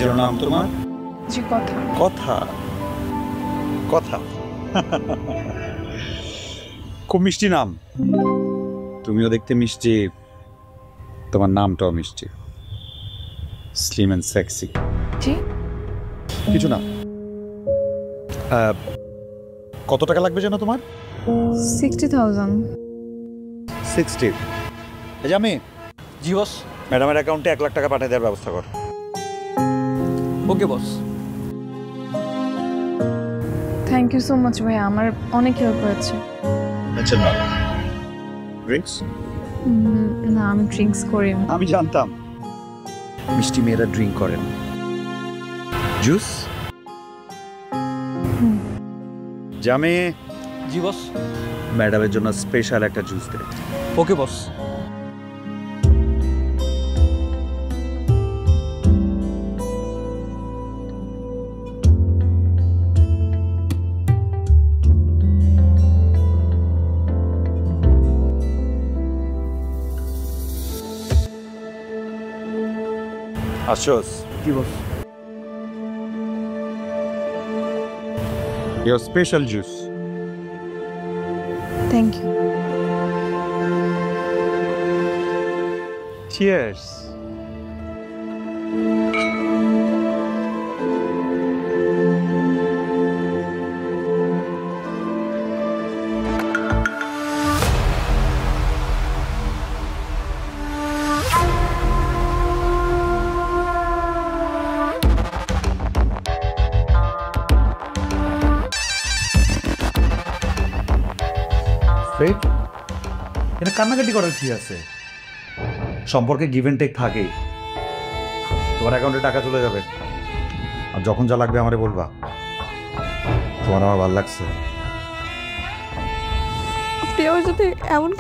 যেন নাম তোমার? জি কথা। কথা কথা খুব মিষ্টি নাম। তুমিও দেখতে মিষ্টি, তোমার নামটাও মিষ্টি, স্লিম অ্যান্ড সেক্সি। জি কিছু না। কত টাকা লাগবে যেন তোমার? 60,000। 60। এই যে আমি জি বস। ম্যাডামের অ্যাকাউন্টে 1 লাখ টাকা পাঠিয়ে দেওয়ার ব্যবস্থা কর। ওকে বস। থ্যাংক ইউ সো মাচ ভাইয়া, আমার অনেক হেল্প হয়েছে। আচ্ছা না, ড্রিঙ্কস? না আমি ড্রিঙ্কস করি না। আমি জানতাম মিষ্টি মেয়েরা ড্রিঙ্ক করেন। জুস? জামে জি বস। ম্যাডামের জন্য স্পেশাল একটা জুস দে। Okay boss. আসোস, জি boss. your special juice. Thank you. Cheers. Fred, এটা কান্নাকাটি করার কি আছে? সম্পর্কে গিভ এন্ড টেক থাকেই। তোমার অ্যাকাউন্টে টাকা চলে যাবে, আর যখন যা লাগবে আমারে বলবা। তোমার আমার ভালো লাগছে। আপনি আমার সাথে এমন